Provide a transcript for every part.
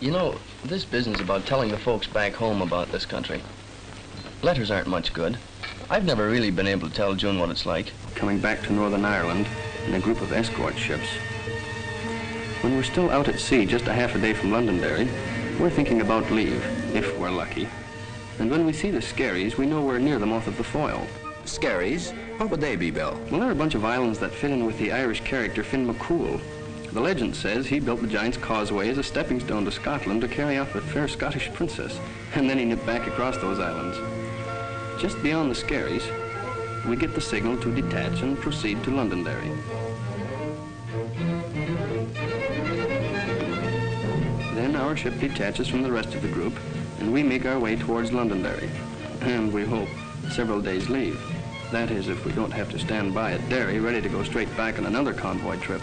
You know, this business about telling the folks back home about this country, letters aren't much good. I've never really been able to tell June what it's like. Coming back to Northern Ireland in a group of escort ships. When we're still out at sea, just a half a day from Londonderry, we're thinking about leave, if we're lucky. And when we see the Skerries, we know we're near the mouth of the Foyle. Skerries? What would they be, Bill? Well, they're a bunch of islands that fit in with the Irish character Finn McCool. The legend says he built the Giant's Causeway as a stepping stone to Scotland to carry off a fair Scottish princess, and then he nipped back across those islands. Just beyond the Skerries, we get the signal to detach and proceed to Londonderry. Then our ship detaches from the rest of the group, and we make our way towards Londonderry, and we hope several days' leave. That is, if we don't have to stand by at Derry, ready to go straight back on another convoy trip.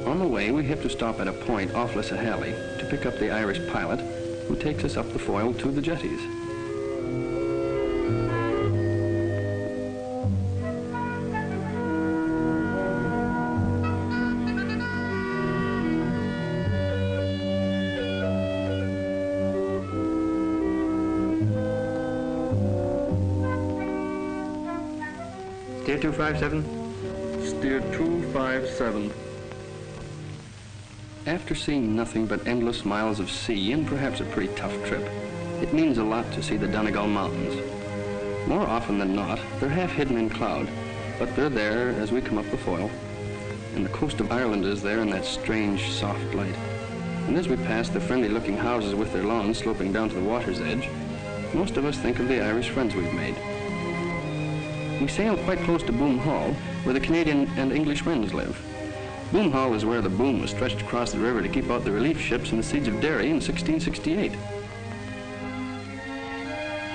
On the way, we have to stop at a point off Lissahallie to pick up the Irish pilot who takes us up the Foyle to the jetties. Steer 257. Steer 257. After seeing nothing but endless miles of sea and perhaps a pretty tough trip, it means a lot to see the Donegal Mountains. More often than not, they're half hidden in cloud, but they're there as we come up the Foyle, and the coast of Ireland is there in that strange, soft light. And as we pass the friendly-looking houses with their lawns sloping down to the water's edge, most of us think of the Irish friends we've made. We sailed quite close to Boom Hall, where the Canadian and English Wrens live. Boom Hall is where the boom was stretched across the river to keep out the relief ships in the siege of Derry in 1668.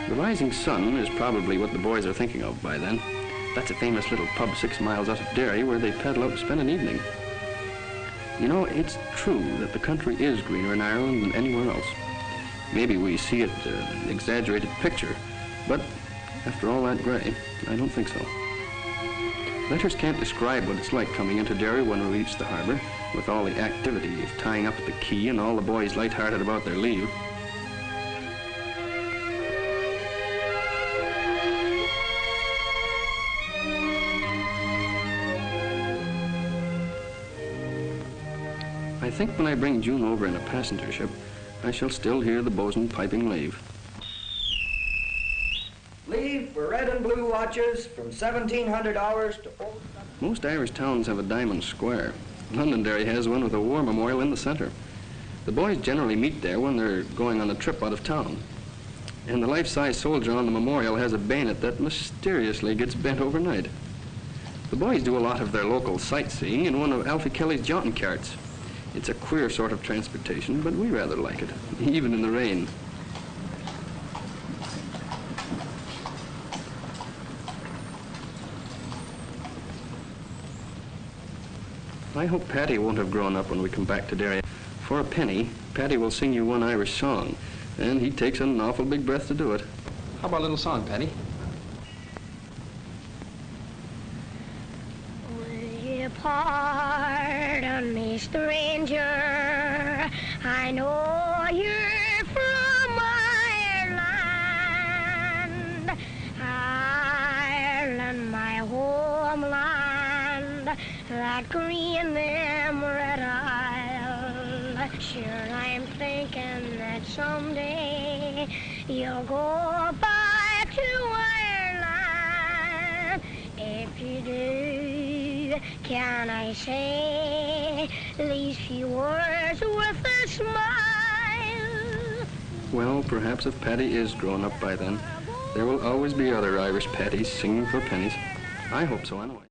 The Rising Sun is probably what the boys are thinking of by then. That's a famous little pub 6 miles out of Derry where they paddle out to spend an evening. You know, it's true that the country is greener in Ireland than anywhere else. Maybe we see it an exaggerated picture, but after all that gray, I don't think so. Letters can't describe what it's like coming into Derry when we reach the harbor, with all the activity of tying up at the quay and all the boys light-hearted about their leave. I think when I bring June over in a passenger ship, I shall still hear the bosun piping leave. Leave for red and blue watches from 1700 hours to old... Most Irish towns have a diamond square. Londonderry has one with a war memorial in the center. The boys generally meet there when they're going on a trip out of town. And the life-size soldier on the memorial has a bayonet that mysteriously gets bent overnight. The boys do a lot of their local sightseeing in one of Alfie Kelly's jaunting carts. It's a queer sort of transportation, but we rather like it, even in the rain. I hope Paddy won't have grown up when we come back to Derry. For a penny, Paddy will sing you one Irish song, and he takes an awful big breath to do it. How about a little song, Paddy? Will you pardon me, stranger? I know you're from Ireland. Ireland, my homeland, that green red isle. Sure, I'm thinking that someday you'll go back to Ireland. If you do, can I say these few words with a smile? Well, perhaps if Paddy is grown up by then, there will always be other Irish Paddies singing for pennies. I hope so, anyway.